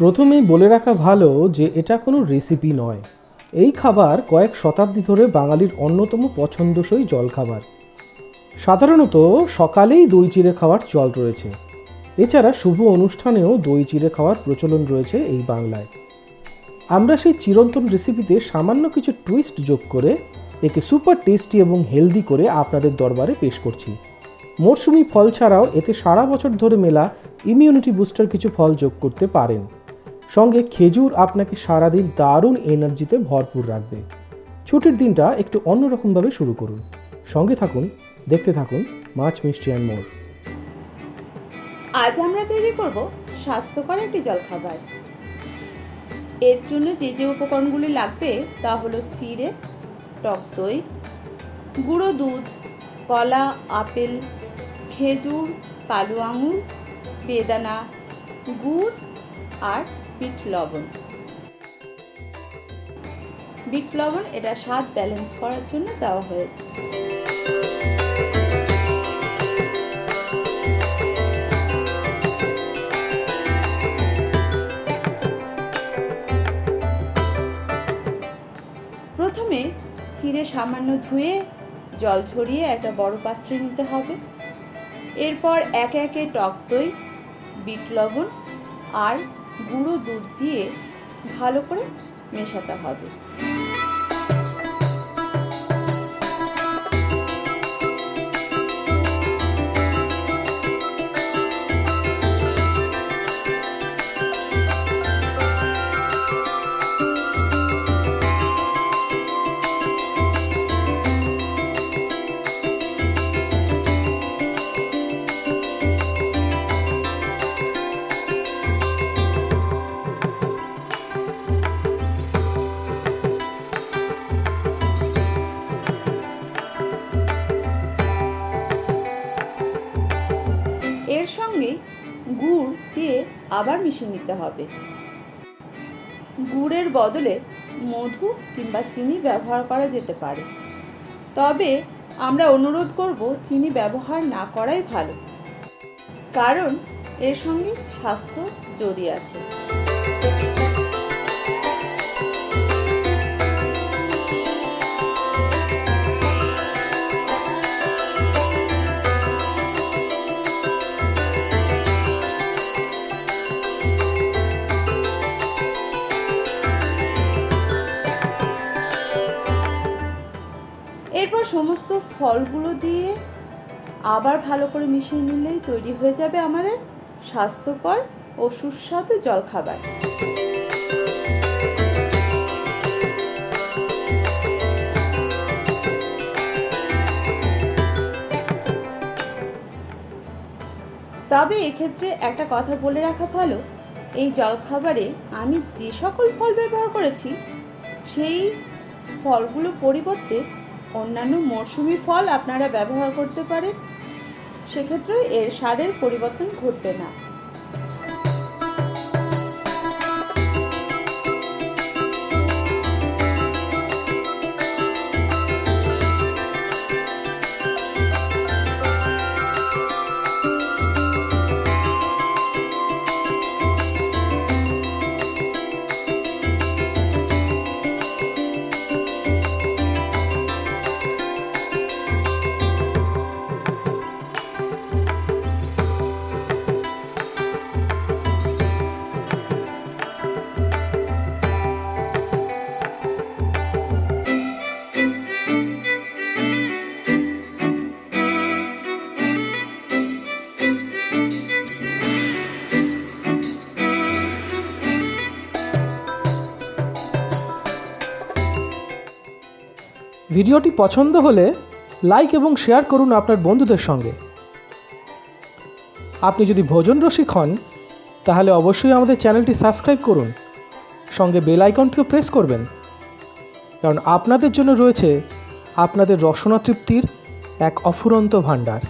প্রথমেই বলে রাখা ভালো যে এটা কোনো রেসিপি নয়। এই খাবার কয়েক শতাব্দী ধরে বাঙালির অন্যতম পছন্দসই জলখাবার। সাধারণত সকালেই দই চিড়ে খাওয়ার চল রয়েছে। এছাড়া শুভ অনুষ্ঠানেও দই চিড়ে খাওয়ার প্রচলন রয়েছে এই বাংলায়। আমরা সেই চিরন্তন রেসিপিতে সামান্য কিছু টুইস্ট যোগ করে একে সুপার টেস্টি এবং হেলদি করে আপনাদের দরবারে পেশ করছি। মরশুমি ফল ছাড়াও এতে সারা বছর ধরে মেলা ইমিউনিটি বুস্টার কিছু ফল যোগ করতে পারেন। সঙ্গে খেজুর আপনাকে সারাদিন দারুণ এনার্জিতে ভরপুর রাখবে। ছুটির দিনটা একটু অন্যরকমভাবে শুরু করুন। সঙ্গে থাকুন, দেখতে থাকুন মাছ, মিষ্টি অ্যান্ড মোর। আজ আমরা তৈরি করব স্বাস্থ্যকর একটি জলখাবার। এর জন্য যে যে উপকরণগুলি লাগবে তা হলো চিড়ে, টক দই, গুঁড়ো দুধ, কলা, আপেল, খেজুর, কালো আঙুর, বেদানা, গুড় আর বিট লবণ। বিট লবণ এটা স্বাদ ব্যালেন্স করার জন্য দেওয়া হয়েছে। প্রথমে চিড়ে সামান্য ধুয়ে জল ঝরিয়ে একটা বড় পাত্রে নিতে হবে। এরপর একে একে টক দই, বিট লবণ আর গুঁড়ো দুধ দিয়ে ভালো করে মেশাতে হবে। এর সঙ্গে গুড় দিয়ে আবার মিশিয়ে নিতে হবে। গুড়ের বদলে মধু কিংবা চিনি ব্যবহার করা যেতে পারে, তবে আমরা অনুরোধ করব চিনি ব্যবহার না করাই ভালো, কারণ এর সঙ্গে স্বাস্থ্য জড়িয়ে আছে। এরপর সমস্ত ফলগুলো দিয়ে আবার ভালো করে মিশিয়ে নিলেই তৈরি হয়ে যাবে আমাদের স্বাস্থ্যকর ও সুস্বাদু জলখাবার। তবে এক্ষেত্রে একটা কথা বলে রাখা ভালো, এই জলখাবারে আমি যে সকল ফল ব্যবহার করেছি সেই ফলগুলোর পরিবর্তে অন্যান্য মৌসুমি ফল আপনারা ব্যবহার করতে পারেন, সেক্ষেত্রে এর স্বাদের পরিবর্তন ঘটবে না। ভিডিওটি পছন্দ হলে লাইক এবং শেয়ার করুন আপনার বন্ধুদের সঙ্গে। আপনি যদি ভোজন রসিক হন তাহলে অবশ্যই আমাদের চ্যানেলটি সাবস্ক্রাইব করুন, সঙ্গে বেল আইকনটিও প্রেস করবেন, কারণ আপনাদের জন্য রয়েছে আপনাদের রসনা তৃপ্তির এক অফুরন্ত ভাণ্ডার।